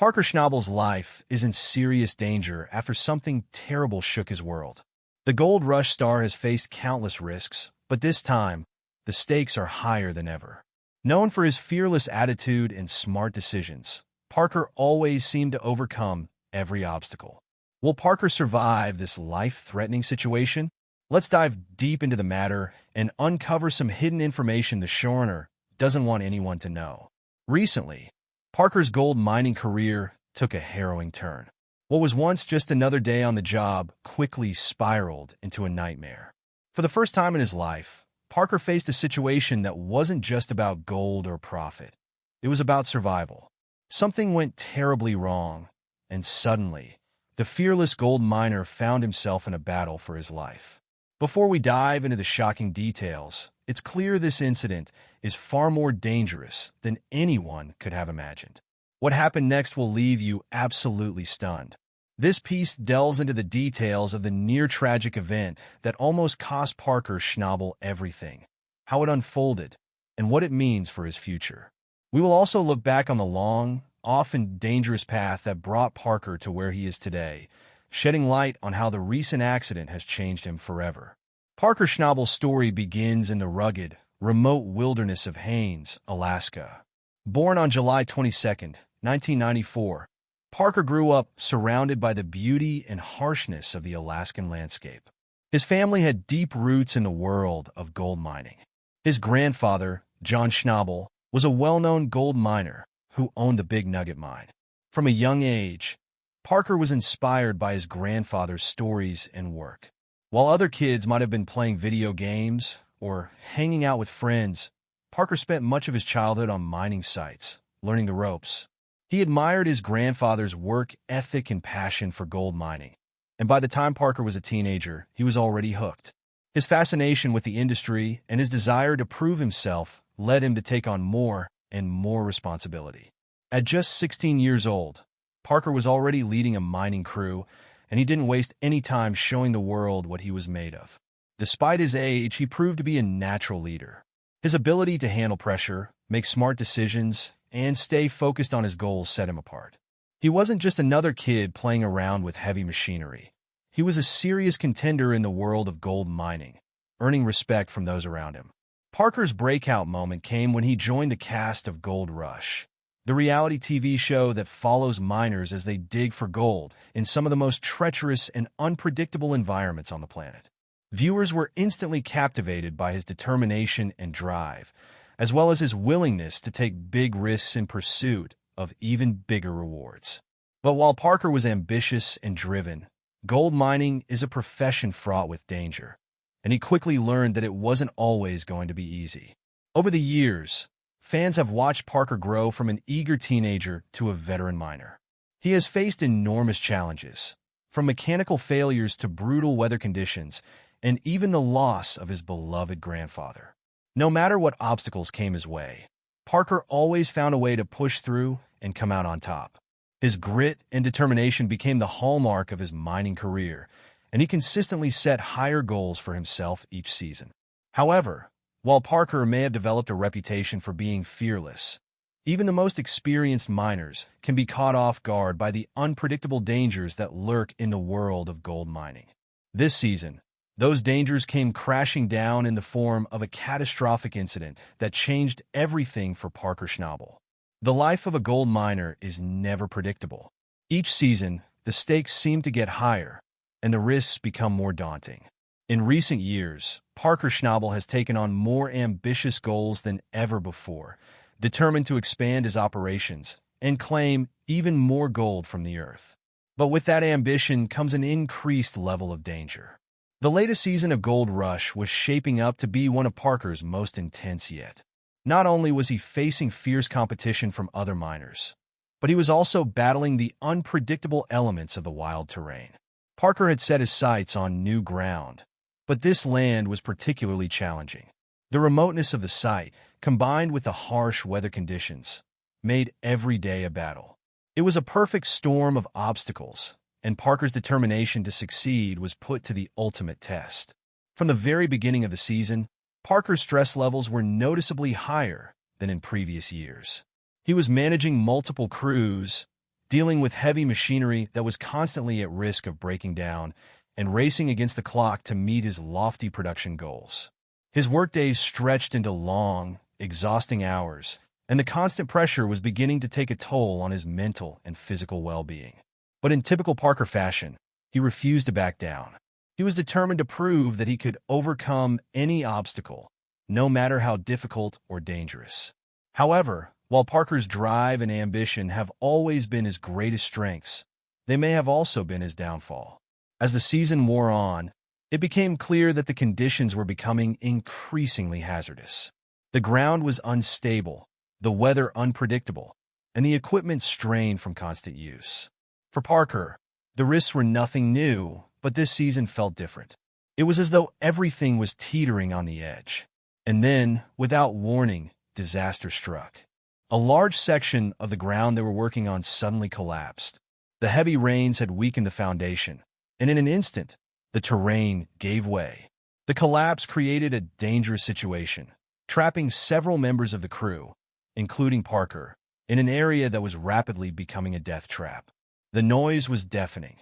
Parker Schnabel's life is in serious danger after something terrible shook his world. The Gold Rush star has faced countless risks, but this time, the stakes are higher than ever. Known for his fearless attitude and smart decisions, Parker always seemed to overcome every obstacle. Will Parker survive this life-threatening situation? Let's dive deep into the matter and uncover some hidden information the showrunner doesn't want anyone to know. Recently, Parker's gold mining career took a harrowing turn. What was once just another day on the job quickly spiraled into a nightmare. For the first time in his life, Parker faced a situation that wasn't just about gold or profit. It was about survival. Something went terribly wrong, and suddenly, the fearless gold miner found himself in a battle for his life. Before we dive into the shocking details, it's clear this incident is far more dangerous than anyone could have imagined. What happened next will leave you absolutely stunned. This piece delves into the details of the near-tragic event that almost cost Parker Schnabel everything, how it unfolded, and what it means for his future. We will also look back on the long, often dangerous path that brought Parker to where he is today, shedding light on how the recent accident has changed him forever. Parker Schnabel's story begins in the rugged, remote wilderness of Haines, Alaska. Born on July 22, 1994, Parker grew up surrounded by the beauty and harshness of the Alaskan landscape. His family had deep roots in the world of gold mining. His grandfather, John Schnabel, was a well-known gold miner who owned the Big Nugget mine. From a young age, Parker was inspired by his grandfather's stories and work. While other kids might have been playing video games or hanging out with friends, Parker spent much of his childhood on mining sites, learning the ropes. He admired his grandfather's work ethic and passion for gold mining, and by the time Parker was a teenager, he was already hooked. His fascination with the industry and his desire to prove himself led him to take on more and more responsibility. At just 16 years old, Parker was already leading a mining crew, and he didn't waste any time showing the world what he was made of. Despite his age, he proved to be a natural leader. His ability to handle pressure, make smart decisions, and stay focused on his goals set him apart. He wasn't just another kid playing around with heavy machinery. He was a serious contender in the world of gold mining, earning respect from those around him. Parker's breakout moment came when he joined the cast of Gold Rush, the reality TV show that follows miners as they dig for gold in some of the most treacherous and unpredictable environments on the planet. Viewers were instantly captivated by his determination and drive, as well as his willingness to take big risks in pursuit of even bigger rewards. But while Parker was ambitious and driven, gold mining is a profession fraught with danger, and he quickly learned that it wasn't always going to be easy. Over the years, fans have watched Parker grow from an eager teenager to a veteran miner. He has faced enormous challenges, from mechanical failures to brutal weather conditions, and even the loss of his beloved grandfather. No matter what obstacles came his way, Parker always found a way to push through and come out on top. His grit and determination became the hallmark of his mining career, and he consistently set higher goals for himself each season. However, while Parker may have developed a reputation for being fearless, even the most experienced miners can be caught off guard by the unpredictable dangers that lurk in the world of gold mining. This season, those dangers came crashing down in the form of a catastrophic incident that changed everything for Parker Schnabel. The life of a gold miner is never predictable. Each season, the stakes seem to get higher, and the risks become more daunting. In recent years, Parker Schnabel has taken on more ambitious goals than ever before, determined to expand his operations and claim even more gold from the earth. But with that ambition comes an increased level of danger. The latest season of Gold Rush was shaping up to be one of Parker's most intense yet. Not only was he facing fierce competition from other miners, but he was also battling the unpredictable elements of the wild terrain. Parker had set his sights on new ground, but this land was particularly challenging. The remoteness of the site, combined with the harsh weather conditions, made every day a battle. It was a perfect storm of obstacles, and Parker's determination to succeed was put to the ultimate test. From the very beginning of the season, Parker's stress levels were noticeably higher than in previous years. He was managing multiple crews, dealing with heavy machinery that was constantly at risk of breaking down and racing against the clock to meet his lofty production goals. His workdays stretched into long, exhausting hours, and the constant pressure was beginning to take a toll on his mental and physical well-being. But in typical Parker fashion, he refused to back down. He was determined to prove that he could overcome any obstacle, no matter how difficult or dangerous. However, while Parker's drive and ambition have always been his greatest strengths, they may have also been his downfall. As the season wore on, it became clear that the conditions were becoming increasingly hazardous. The ground was unstable, the weather unpredictable, and the equipment strained from constant use. For Parker, the risks were nothing new, but this season felt different. It was as though everything was teetering on the edge. And then, without warning, disaster struck. A large section of the ground they were working on suddenly collapsed. The heavy rains had weakened the foundation, and in an instant, the terrain gave way. The collapse created a dangerous situation, trapping several members of the crew, including Parker, in an area that was rapidly becoming a death trap. The noise was deafening,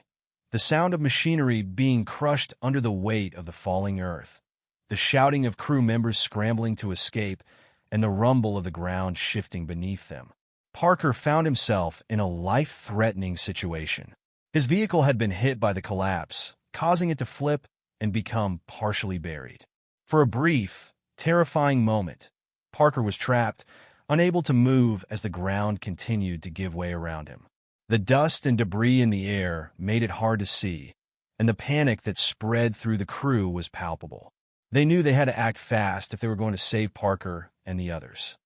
the sound of machinery being crushed under the weight of the falling earth, the shouting of crew members scrambling to escape, and the rumble of the ground shifting beneath them. Parker found himself in a life-threatening situation. His vehicle had been hit by the collapse, causing it to flip and become partially buried. For a brief, terrifying moment, Parker was trapped, unable to move as the ground continued to give way around him. The dust and debris in the air made it hard to see, and the panic that spread through the crew was palpable. They knew they had to act fast if they were going to save Parker and the others.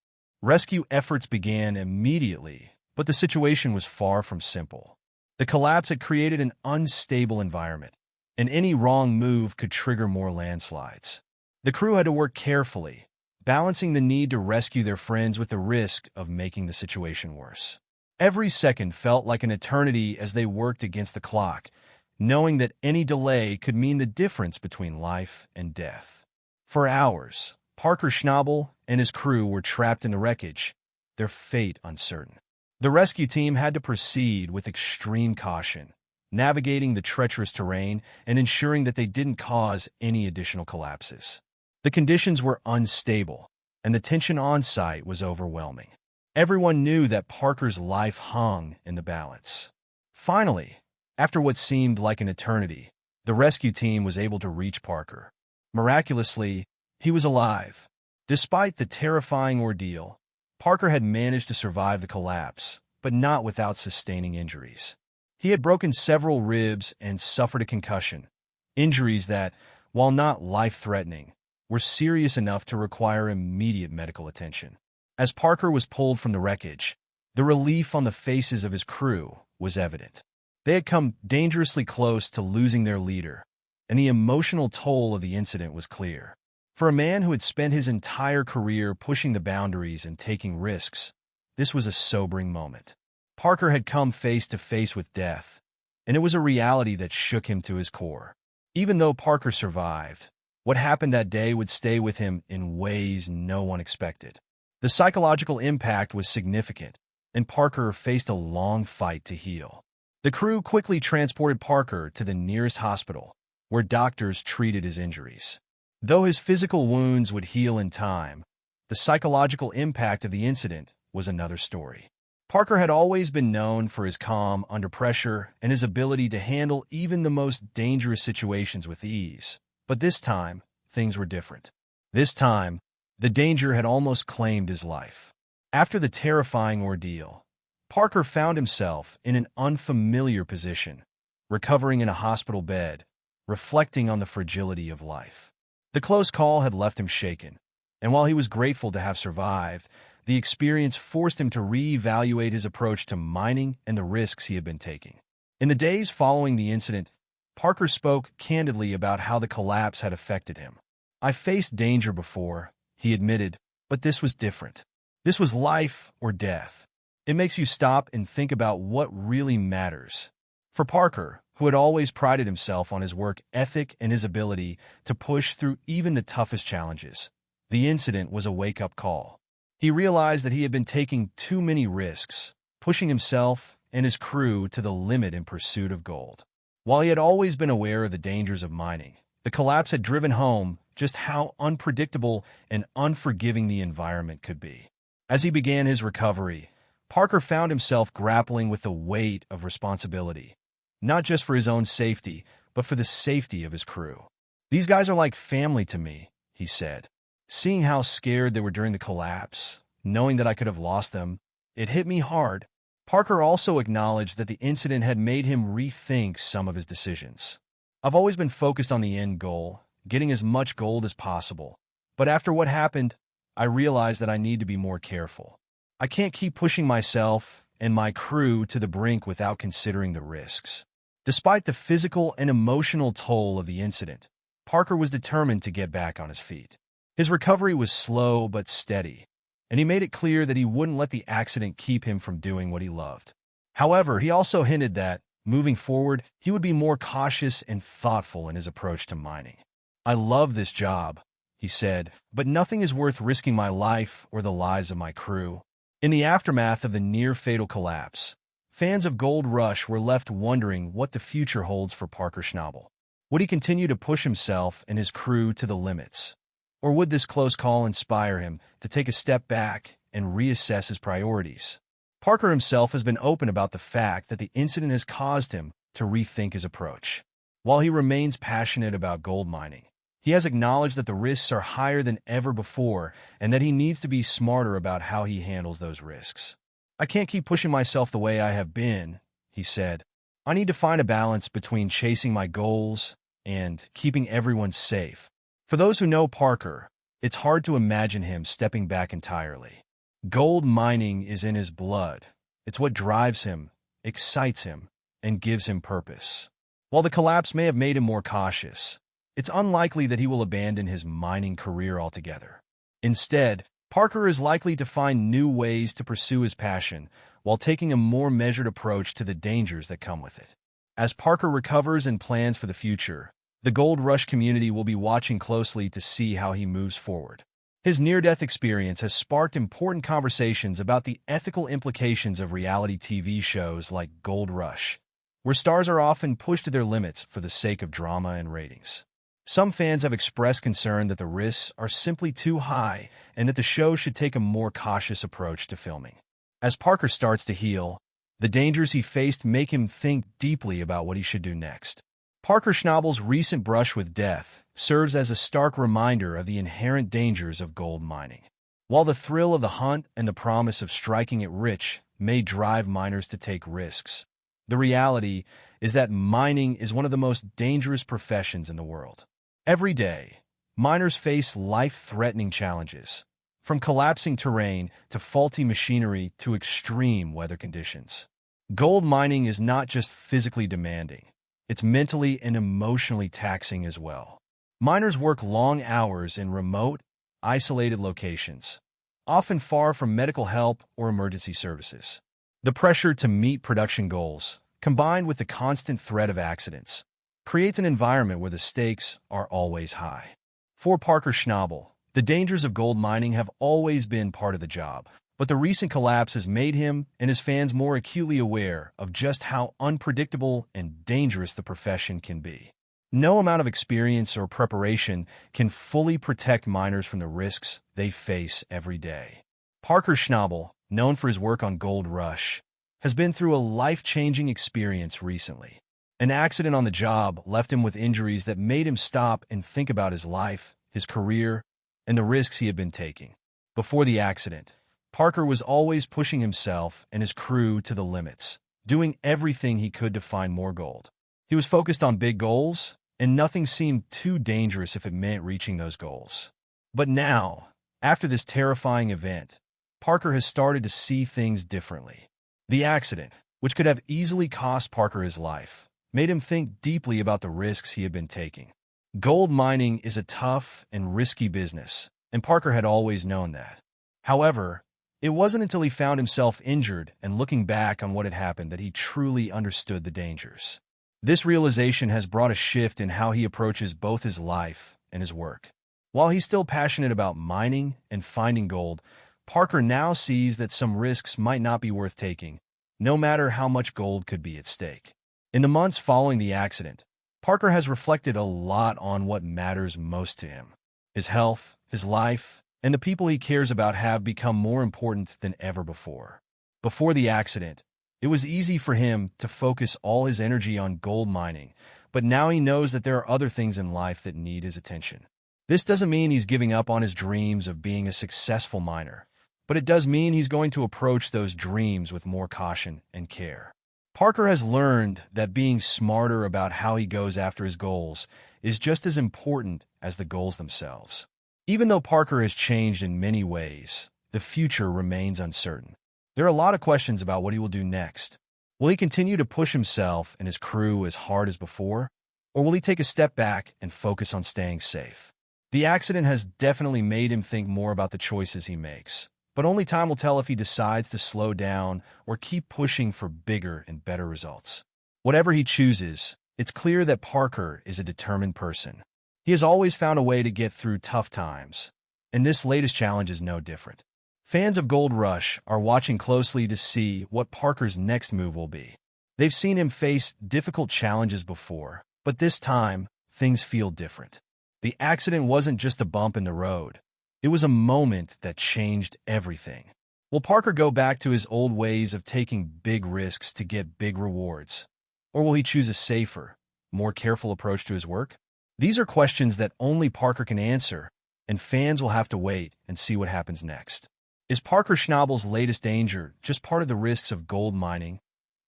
Rescue efforts began immediately, but the situation was far from simple. The collapse had created an unstable environment, and any wrong move could trigger more landslides. The crew had to work carefully, balancing the need to rescue their friends with the risk of making the situation worse. Every second felt like an eternity as they worked against the clock, knowing that any delay could mean the difference between life and death. For hours, Parker Schnabel and his crew were trapped in the wreckage, their fate uncertain. The rescue team had to proceed with extreme caution, navigating the treacherous terrain and ensuring that they didn't cause any additional collapses. The conditions were unstable, and the tension on site was overwhelming. Everyone knew that Parker's life hung in the balance. Finally, after what seemed like an eternity, the rescue team was able to reach Parker. Miraculously, he was alive. Despite the terrifying ordeal, Parker had managed to survive the collapse, but not without sustaining injuries. He had broken several ribs and suffered a concussion, injuries that, while not life-threatening, were serious enough to require immediate medical attention. As Parker was pulled from the wreckage, the relief on the faces of his crew was evident. They had come dangerously close to losing their leader, and the emotional toll of the incident was clear. For a man who had spent his entire career pushing the boundaries and taking risks, this was a sobering moment. Parker had come face to face with death, and it was a reality that shook him to his core. Even though Parker survived, what happened that day would stay with him in ways no one expected. The psychological impact was significant, and Parker faced a long fight to heal. The crew quickly transported Parker to the nearest hospital, where doctors treated his injuries. Though his physical wounds would heal in time, the psychological impact of the incident was another story. Parker had always been known for his calm under pressure and his ability to handle even the most dangerous situations with ease. But this time, things were different. This time, the danger had almost claimed his life. After the terrifying ordeal, Parker found himself in an unfamiliar position, recovering in a hospital bed, reflecting on the fragility of life. The close call had left him shaken, and while he was grateful to have survived, the experience forced him to reevaluate his approach to mining and the risks he had been taking. In the days following the incident, Parker spoke candidly about how the collapse had affected him. "I faced danger before," he admitted, "but this was different. This was life or death. It makes you stop and think about what really matters." For Parker, who had always prided himself on his work ethic and his ability to push through even the toughest challenges, the incident was a wake-up call. He realized that he had been taking too many risks, pushing himself and his crew to the limit in pursuit of gold. While he had always been aware of the dangers of mining, the collapse had driven home just how unpredictable and unforgiving the environment could be. As he began his recovery, Parker found himself grappling with the weight of responsibility, not just for his own safety, but for the safety of his crew. "These guys are like family to me," he said. Seeing how scared they were during the collapse, knowing that I could have lost them, it hit me hard. Parker also acknowledged that the incident had made him rethink some of his decisions. "I've always been focused on the end goal, getting as much gold as possible. But after what happened, I realized that I need to be more careful. I can't keep pushing myself and my crew to the brink without considering the risks." Despite the physical and emotional toll of the incident, Parker was determined to get back on his feet. His recovery was slow but steady, and he made it clear that he wouldn't let the accident keep him from doing what he loved. However, he also hinted that, moving forward, he would be more cautious and thoughtful in his approach to mining. "I love this job," he said, "but nothing is worth risking my life or the lives of my crew." In the aftermath of the near-fatal collapse, fans of Gold Rush were left wondering what the future holds for Parker Schnabel. Would he continue to push himself and his crew to the limits? Or would this close call inspire him to take a step back and reassess his priorities? Parker himself has been open about the fact that the incident has caused him to rethink his approach. While he remains passionate about gold mining, he has acknowledged that the risks are higher than ever before and that he needs to be smarter about how he handles those risks. "I can't keep pushing myself the way I have been," he said. "I need to find a balance between chasing my goals and keeping everyone safe." For those who know Parker, it's hard to imagine him stepping back entirely. Gold mining is in his blood. It's what drives him, excites him, and gives him purpose. While the collapse may have made him more cautious, it's unlikely that he will abandon his mining career altogether. Instead, Parker is likely to find new ways to pursue his passion while taking a more measured approach to the dangers that come with it. As Parker recovers and plans for the future, the Gold Rush community will be watching closely to see how he moves forward. His near-death experience has sparked important conversations about the ethical implications of reality TV shows like Gold Rush, where stars are often pushed to their limits for the sake of drama and ratings. Some fans have expressed concern that the risks are simply too high and that the show should take a more cautious approach to filming. As Parker starts to heal, the dangers he faced make him think deeply about what he should do next. Parker Schnabel's recent brush with death serves as a stark reminder of the inherent dangers of gold mining. While the thrill of the hunt and the promise of striking it rich may drive miners to take risks, the reality is that mining is one of the most dangerous professions in the world. Every day, miners face life-threatening challenges, from collapsing terrain to faulty machinery to extreme weather conditions. Gold mining is not just physically demanding, it's mentally and emotionally taxing as well. Miners work long hours in remote, isolated locations, often far from medical help or emergency services. The pressure to meet production goals, combined with the constant threat of accidents, creates an environment where the stakes are always high. For Parker Schnabel, the dangers of gold mining have always been part of the job, but the recent collapse has made him and his fans more acutely aware of just how unpredictable and dangerous the profession can be. No amount of experience or preparation can fully protect miners from the risks they face every day. Parker Schnabel, known for his work on Gold Rush, has been through a life-changing experience recently. An accident on the job left him with injuries that made him stop and think about his life, his career, and the risks he had been taking. Before the accident, Parker was always pushing himself and his crew to the limits, doing everything he could to find more gold. He was focused on big goals, and nothing seemed too dangerous if it meant reaching those goals. But now, after this terrifying event, Parker has started to see things differently. The accident, which could have easily cost Parker his life, made him think deeply about the risks he had been taking. Gold mining is a tough and risky business, and Parker had always known that. However, it wasn't until he found himself injured and looking back on what had happened that he truly understood the dangers. This realization has brought a shift in how he approaches both his life and his work. While he's still passionate about mining and finding gold, Parker now sees that some risks might not be worth taking, no matter how much gold could be at stake. In the months following the accident, Parker has reflected a lot on what matters most to him. His health, his life, and the people he cares about have become more important than ever before. Before the accident, it was easy for him to focus all his energy on gold mining, but now he knows that there are other things in life that need his attention. This doesn't mean he's giving up on his dreams of being a successful miner, but it does mean he's going to approach those dreams with more caution and care. Parker has learned that being smarter about how he goes after his goals is just as important as the goals themselves. Even though Parker has changed in many ways, the future remains uncertain. There are a lot of questions about what he will do next. Will he continue to push himself and his crew as hard as before, or will he take a step back and focus on staying safe? The accident has definitely made him think more about the choices he makes, but only time will tell if he decides to slow down or keep pushing for bigger and better results. Whatever he chooses, it's clear that Parker is a determined person. He has always found a way to get through tough times, and this latest challenge is no different. Fans of Gold Rush are watching closely to see what Parker's next move will be. They've seen him face difficult challenges before, but this time, things feel different. The accident wasn't just a bump in the road. It was a moment that changed everything. Will Parker go back to his old ways of taking big risks to get big rewards? Or will he choose a safer, more careful approach to his work? These are questions that only Parker can answer, and fans will have to wait and see what happens next. Is Parker Schnabel's latest danger just part of the risks of gold mining?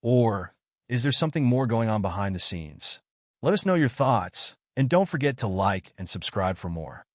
Or is there something more going on behind the scenes? Let us know your thoughts, and don't forget to like and subscribe for more.